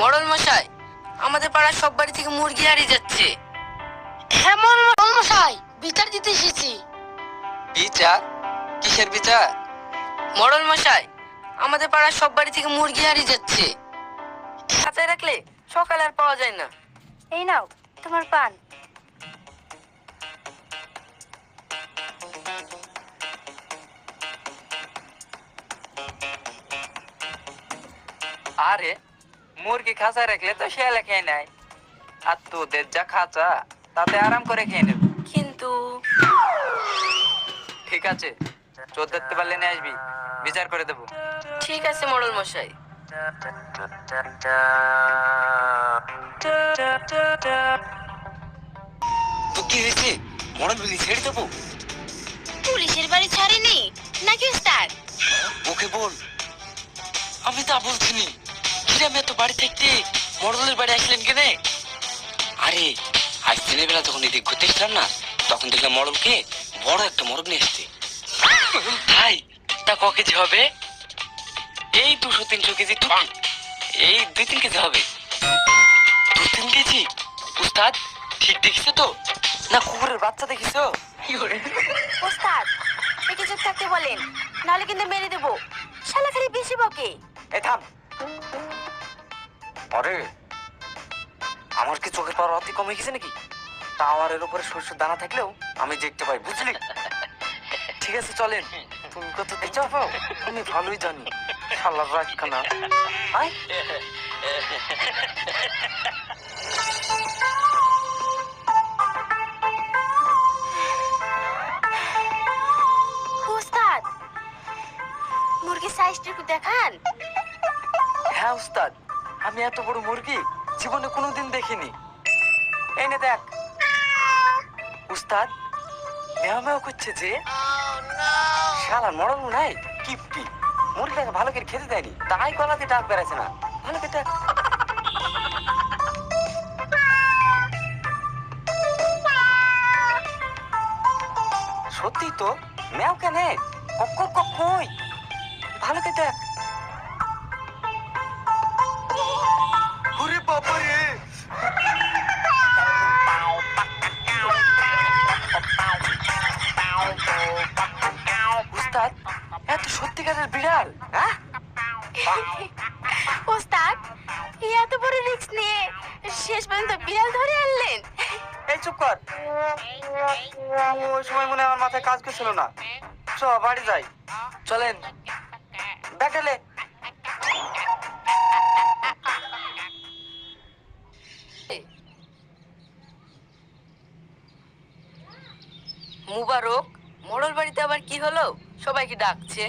মোড়ল মশাই, আমাদের পাড়ার সব বাড়ি থেকে মুরগি হারিয়ে যাচ্ছে। হ্যাঁ মোড়ল মশাই, বিচার দিতে এসেছি। বিচার? কিসের বিচার? মোড়ল মশাই, আমাদের পাড়ার সব বাড়ি থেকে মুরগি হারিয়ে যাচ্ছে। খাঁচায় রাখলে সকালে আর পাওয়া যায় না। এই নাও তোমার পান। আরে মুরগি খাঁচায় রাখলে তো শিয়ালে খেয়ে নেয়, আর তোদের যা খাঁচা তাতে আরাম করে খেয়ে নেবে। কিন্তু ঠিক আছে, চোর ধরতে পারলে নিয়ে আসবি, বিচার করে দেবো। ঠিক আছে মোড়ল মশাই। তো কি হয়েছে? মরণ বিলি ছেড়ে দেবো? পুলিশের বাড়ি ছাড়েনি নাকি ওস্তাদ? ওকে বল। আমি তা বলছিনি। কিরাম এত বাড়ি থাকতে মরলের বাড়ি আসলেন কেনে? আরে আজ দিনের বেলা যখন এদিক ঘুরতে এসলাম না, তখন দেখলাম মরলকে বড় একটা মরগ নিয়ে এসছে। ভাই তা ক কেজি হবে? এই 200-300 কেজি টুকি। এই 2-3 কেজি হবে। 2-3 কেজি? উস্তাদ ঠিক দেখিছো তো, না কুকুরের বাচ্চা দেখিছো? ওস্তাদ একে চুপ থাকতে বলেন, নাহলে কিন্তু মেরে দেবো। শালা খালি বেশি বকে। এই থাম। আরে আমার কি চোখের পাওয়ার অতি কমে গেছে নাকি? টাওয়ারের উপরে শস্যের দানা থাকলেও আমি দেখতে পাই, বুঝলি? ঠিক আছে চলেন। তুমি কত দেখতে পাও আমি ভালোই জানি। শালার রাতখানা। আয় ওস্তাদ মুরগির সাইজটা একটু দেখান। হ্যাঁ উস্তাদ, আমি এত বড় মুরগি জীবনে কোনোদিন দেখিনি। এই নে দেখ। উস্তাদ মেও মেও করছে যে। শালা মরণ নাই কিপটি, মুরগিটাকে ভালো করে খেতে দেয়নি, তাই গলাতে ডাক বেড়াচ্ছে না। ভালো করে ডাক। সত্যি তো, মেও কেনে কই ভালো করে দেখ। ওরে বাবা রে! উস্তাদ এত সত্যিকারের বিড়াল? হ্যাঁ ওস্তাদ এত বড় রিস্ক নিয়ে শেষ পর্যন্ত বিড়াল ধরে আনলেন। এই চুপ কর। ওই সময় মনে হয় আমার মাথায় কাজ করছিল না। চ বাড়ি যাই, চলেন। ব্যাটালে মুবারক, মোড়ল বাড়িতে আবার কি হলো? সবাইকে ডাকছে।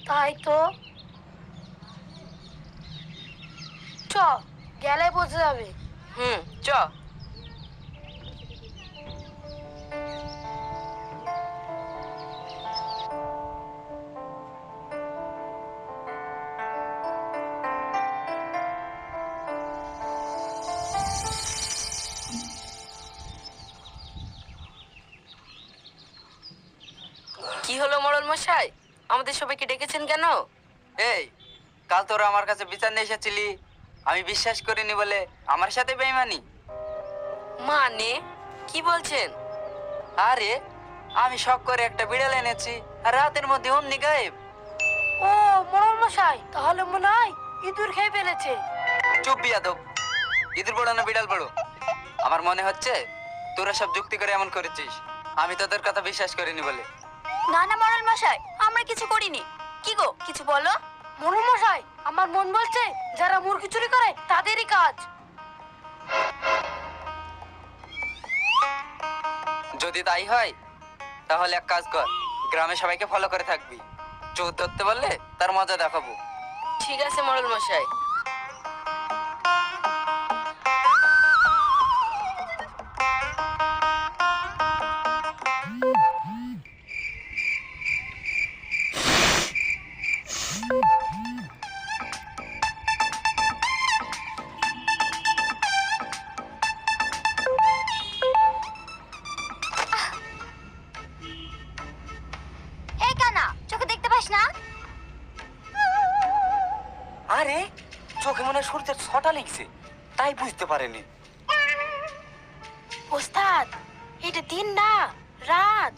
তাই তো, চ গেলে বোঝা যাবে। চ। কি হলো মোড়ল মশাই, আমাদের সবাইকে ডেকেছেন কেন? এই কাল তোরা আমার কাছে বিচার নিয়ে এসেছিলি, আমি বিশ্বাস করিনি বলে আমার সাথে বেইমানি? মানে কি বলছেন? আরে আমি শখ করে একটা বিড়াল এনেছি আর রাতের মধ্যে অমনি গায়েব। ও মোড়ল মশাই, তাহলে মনে হয় ইঁদুর খেয়ে ফেলেছে। চুপ বিয়াদব, ইঁদুর বড় না বিড়াল বড়? আমার মনে হচ্ছে তোরা সব যুক্তি করে এমন করেছিস, আমি তোদের কথা বিশ্বাস করিনি বলে। না না মোড়ল মশাই, আমরা কিছু করিনি। কি গো কিছু বলো। মোড়ল মশাই, আমার মন বলছে যারা মুরগি চুরি করে তাদেরই কাজ। যদি তাই হয় তাহলে এক কাজ কর, গ্রামে সবাইকে ফলো করে থাকবি। চোর ধরতে পারলে তার মজা দেখাবো। ঠিক আছে মোড়ল মশাই। এই কানা, চোখে দেখতে পাস না? আরে সূর্যের ছটা লেগেছে, তাই বুঝতে পারেনি। ওস্তাদ, এটা দিন না রাত।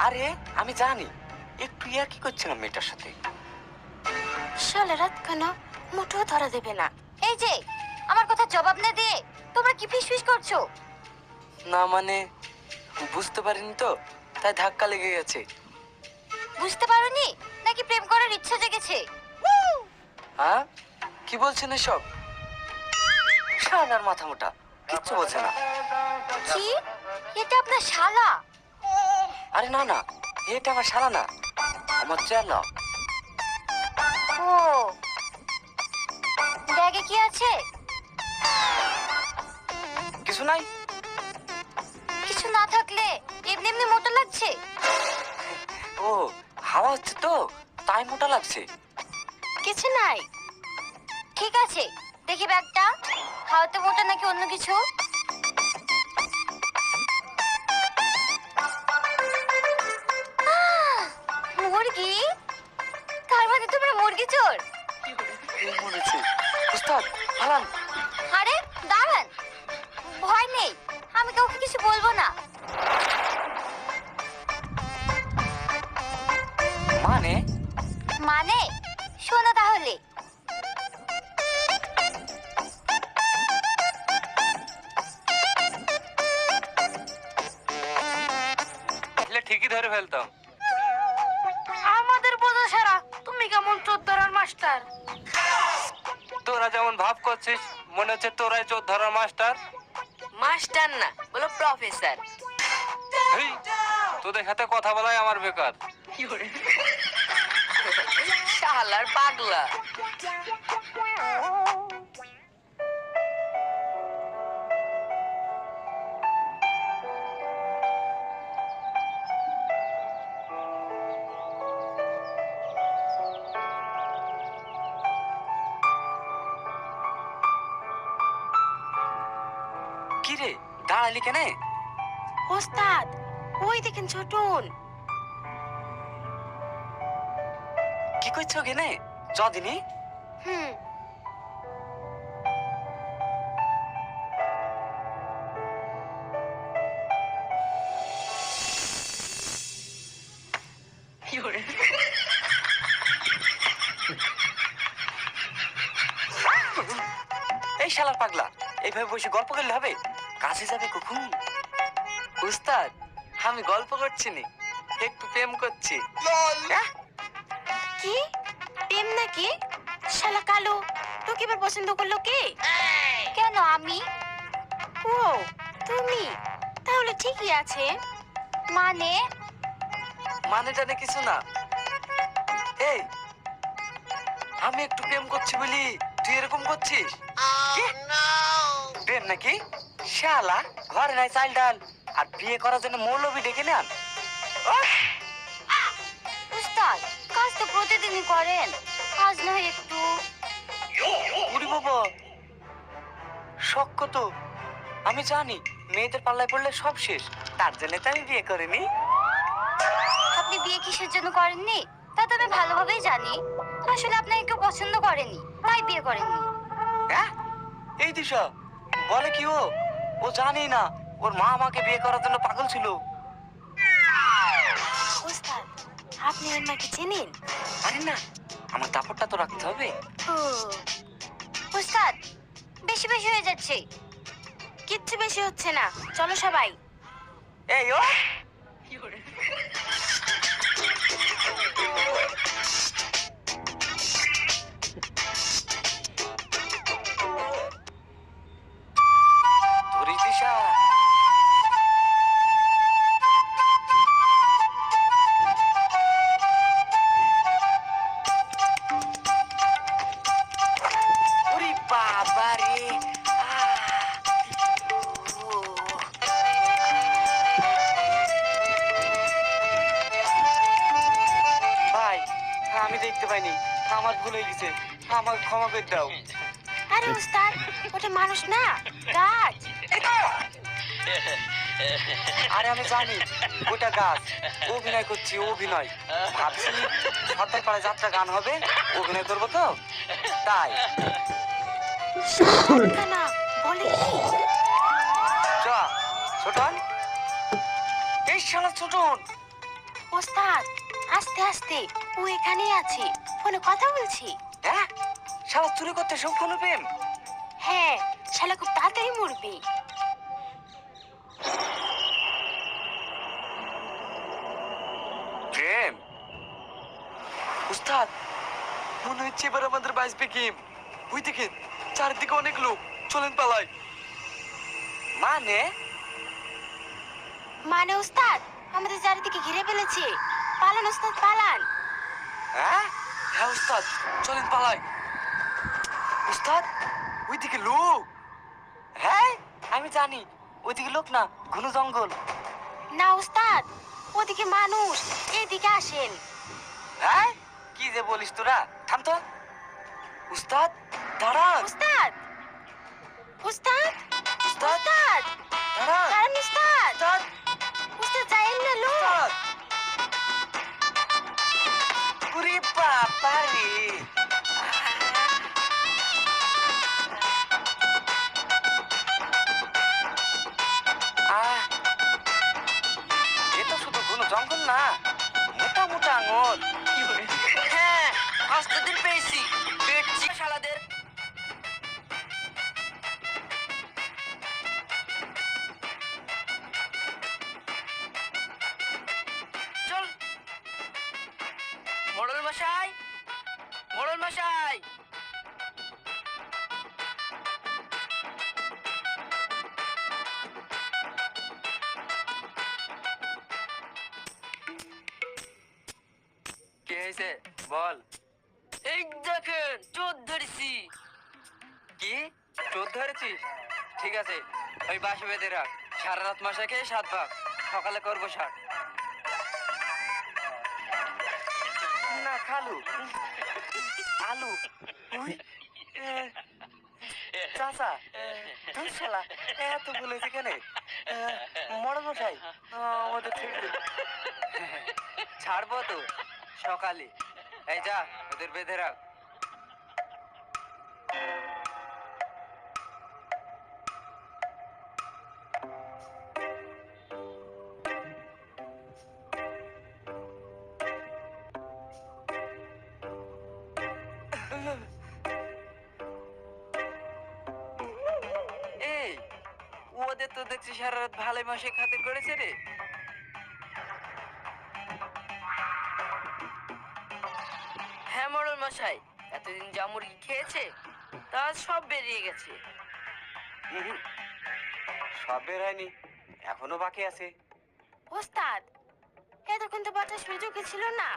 আরে আমি জানি, একটু ইয়ার কি করছিলাম মেয়েটার সাথে। শালা রাত কেন মুঠো ধরা দেবে না। এই যে আমার কথা জবাব না দিয়ে তোমরা কি ফিসফিস করছো? না মানে বুঝতে পারিনি তো, তাই ধাক্কা লেগে গেছে। বুঝতে পারোনি নাকি প্রেম করার ইচ্ছা জেগেছে? হ্যাঁ, কি বলছেন এসব? শালার মাথা মোটা, কিচ্ছু বলছে না। কি? এটা আপনার শালা? আরে না না, এটা আমার শালা না, আমার চেলা। ও, ব্যাগে কি আছে? কিছু নাই। কিছু না থাকলে এমনি এমনি মোটা লাগছে? ও, হাওয়া হচ্ছে তো তাই মোটা লাগছে। কিছু নাই। ঠিক আছে, দেখি ব্যাগটা। হাওয়াতে মোটা নাকি অন্য কিছু? মুরগি? তার মানে তোমরা মুরগি চোর? এই মরেছে। উস্তাদ পালান। আরে দাঁড়ান, ভয় নেই, আমি কাউকে কিছু বলবো না। মানে? মানে শোনো তাহলে। ঠিকই ধরে ফেলতাম। আমাদের বোঝা সারা তুমি কেমন চোর ধরার মাস্টার? তোরা যেমন ভাব করছিস মনে হচ্ছে তোরাই চোর ধরার মাস্টার। মাস্টার না, বলো প্রফেসর। হেই, তোদের সাথে কথা বলাই আমার বেকার। শালার পাগলা। কি রে, দাঁড়ালি কেনে? ওস্তাদ, ওই দেখেন ছোটন। কি করছো কেনে? চদিনি হুম, এই শালার পাগলা, এইভাবে বসে গল্প করলে হবে? কাছে যাবে কখন? উস্তাদ, আমি গল্প করছি নি, একটু প্রেম করছি। কি প্রেম নাকি? শালা কালো, তোকে এবার পছন্দ করলো কে? কেন আমি? ও তুমি, তাহলে ঠিকই আছে। মানে? মানে জানে কিছু না। এই, আমি একটু প্রেম করছি বলি তুই এরকম করছিস? কি? প্রেম নাকি? শালা ঘরে নাই চাল ডাল আর বিয়ে করার জন্য মৌলবি ডেকে নেন। উস্তাদ, কাজ তো প্রতিদিনই করেন, আজ না হয় একটু। উড়ি বাবা, শখ কত! আমি জানি মেয়েদের পাল্লায় পড়লে সব শেষ, তার জন্য তো আমি বিয়ে করিনি। আপনি বিয়ে কিসের জন্য করেননি তা তো আমি ভালোভাবেই জানি। আসলে আপনাকে কেউ পছন্দ করেনি, তাই বিয়ে করেননি। হ্যাঁ, এই দিশা বলে কি ও জানি না ওর মা আমাকে বিয়ে করার জন্য পাগল ছিল। ওস্তাদ, আপনি ওর মাকে চেনেন? আরে না, আমার দাপটটা তো রাখতে হবে। ও, ওস্তাদ, বেশি বেশি হয়ে যাচ্ছে। কিচ্ছু বেশি হচ্ছে না, চলো সবাই। এই ও ধরিস দিশা। ওরে বাবা রে, ভাই আমি দেখতে পাইনি, আমার ভুল হয়ে গেছে, আমাকে ক্ষমা করে দাও। আরে ওস্তাদ, ওটা মানুষ না, গাছ। আরে আমি জানি ওটা গাছ, অভিনয় করছি অভিনয়। ভাবছি সর্দার পাড়ায় যাত্রা গান হবে, অভিনয় করবো তো তাই। না বলে কি? চ ছোটন, এই শালা ছোটন, ওস্তাদ আস্তে আস্তে, ও এখানেই আছে, ফোনে কথা বলছি। হ্যাঁ শালা চুরি করতে সম্পূর্ণ প্রেম। হ্যাঁ, শালা খুব তাড়াতাড়ি মরবি। প্রেম? উস্তাদ, মনে হচ্ছে এবার আমাদের বাঁচবে গেম। ওই দেখেন চারিদিকে অনেক লোক, চলেন পালাই। মানে মানে ওস্তাদ আমাদের চারিদিকে ঘিরে ফেলেছে, পালান ওস্তাদ পালান। হ্যাঁ হ্যাঁ উস্তাদ, চলেন পালাই। উস্তাদ, ওইদিকে লোক। হ্যাঁ আমি জানি, ওইদিকে লোক না, ঘন জঙ্গল। না ওস্তাদ, ওদিকে মানুষ, এদিকে আসেন। হ্যাঁ কি যে বলিস তোরা, থাম তো। উস্তাদ দাঁড়ান। ওস্তাদ ওস্তাদ ওস্তাদ দাঁড়ান। দাঁড়ান ওস্তাদ। উস্তাদ, ওস্তাদ যাইয়েন না লোক। উস্তাদ। ওরে বাবা রে, এ তো শুধু ঘন জঙ্গল না, মোটা মোটা আঙুল। হ্যাঁ আস্তাদের পেয়েছি, পেটছি শালাদের। চল মোড়ল মশাই, মোড়ল মশাই। কি হয়েছে বল। এই দেখেন চোর ধরেছি। কি চোর ধরেছিস? ঠিক আছে, ওই বাসে বেঁধে রাখ, সারা রাত মশা খেয়ে 7 ভাগ, সকালে করবো 7। না খালু, আলু, উই, চাচা, তুই শালা এত বলেছে কেন? মরণ মশাই, আমাদের ছেড়ে দিন। ছাড়বো তো সকালে। এই যা, ওদের বেঁধে রাখ। এই ওদের তো দেখছি সারা রাত ভালোই মাসে খাতির করেছে রে। হ্যাঁ মোড়ল মশাই, এতদিন যা মুরগি খেয়েছে তা সব বেরিয়ে গেছে। হুম, সব বের হয়নি, এখনো বাকি আছে। ওস্তাদ এতক্ষণ তো বাঁচার সুযোগই ছিল না,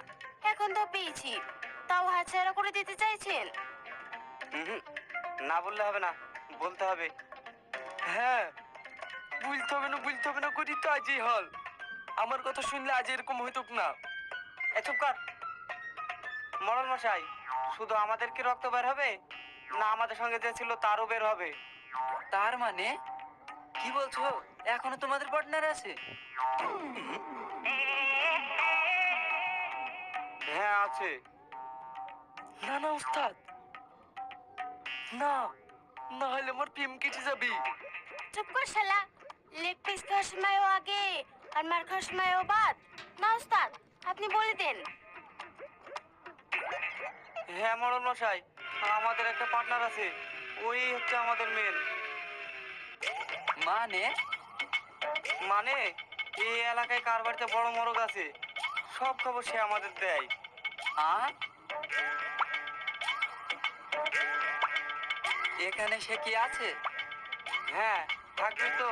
এখন তো পেয়েছি, তাও হাতছাড়া করে দিতে চাইছেন? হুম, না বললে হবে না, বলতে হবে। হ্যাঁ বুঝতে হবে না, বুঝতে হবে না করি তো আজই হল। আমার কথা শুনলে আজ এরকম হইতো না। চুপ কর। মরণ মশাই, শুধু আমাদের কি রক্ত বের হবে, না আমাদের সঙ্গে যে ছিল তারও বের হবে? তার মানে কি বলছো, এখনো তোমাদের পার্টনার আছে? হ্যাঁ আছে। না না উস্তাদ, না, না হলে আমার প্রেম কেটে যাবি। চুপ কর শালা, লেগ পিস খাওয়ার সময়ও আগে আর মার খাওয়ার সময়ও বাদ। না ওস্তাদ আপনি বলে দেন। হ্যাঁ মরণ মশাই, আমাদের একটা পার্টনার আছে, ওই হচ্ছে আমাদের মেন। মানে মানে এই এলাকায় কার বাড়িতে বড় মরগ আছে, সব খবর সে আমাদের দেয়। এখানে সে কি আছে? হ্যাঁ থাকবি তো।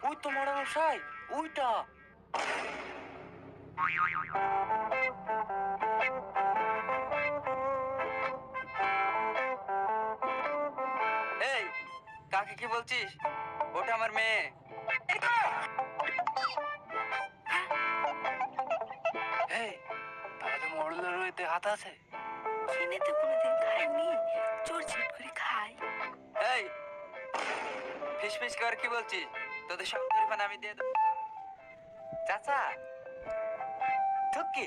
ওই তো মরা মশাই, ওইটা। এই কাকে কি বলছিস? ওটা আমার মেয়ে। এই তাহলে মরলের রইতে হাত আছে। কিনে তো কোনোদিন খাইনি, চোর চিট করে খা। ভাই। এই ফিসফিস করে কি বলছিস? তোদের সব পরিমাণ আমি দিয়ে দেবো। চাচা কি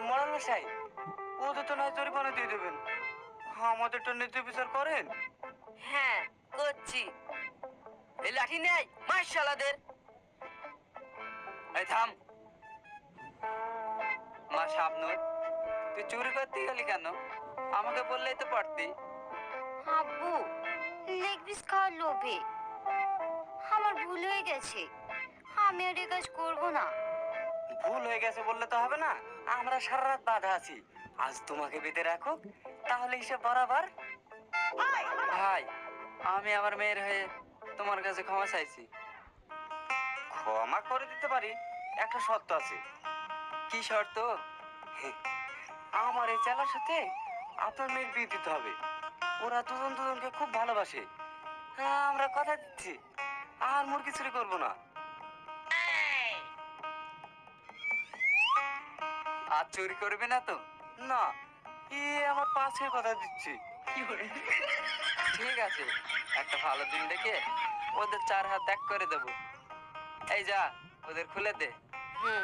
মরাল মশাই, ওদের তো নয় জরিমানা দিয়ে দেবেন, আমাদের তো নীতি বিচার করেন। হ্যাঁ করছি। এই লাঠি নেই মার শালাদের। এই থাম। মা শাবনূর, তুই চুরি করতে গেলি কেন? আমাকে বললেই তো পারতি। আব্বু লেগ পিস খাওয়ার লোভে আমার ভুল হয়ে গেছে, আমি আর এ কাজ করবো না। ভুল হয়ে গেছে বললে তো হবে না, আমরা সারা রাত বাঁধা আছি, আজ তোমাকে বেঁধে রাখো, তাহলে হিসেব বরাবর। ভাই, আমি আমার মেয়ের হয়ে তোমার কাছে ক্ষমা চাইছি। ক্ষমা করে দিতে পারি, একটা শর্ত আছে। কি শর্ত? আমার এই চেলার সাথে আপনার মেয়ের বিয়ে দিতে হবে। ওরা দুজন দুজনকে খুব ভালোবাসে। হ্যাঁ, আমরা কথা দিচ্ছি আর মুরগি চুরি করবো না। আর চুরি করবে না তো? না, আমার পাশে কথা দিচ্ছি। ঠিক আছে, একটা ভালো দিন দেখে ওদের 4 হাত ত্যাগ করে দেবো। এই যা, ওদের খুলে দে। হুম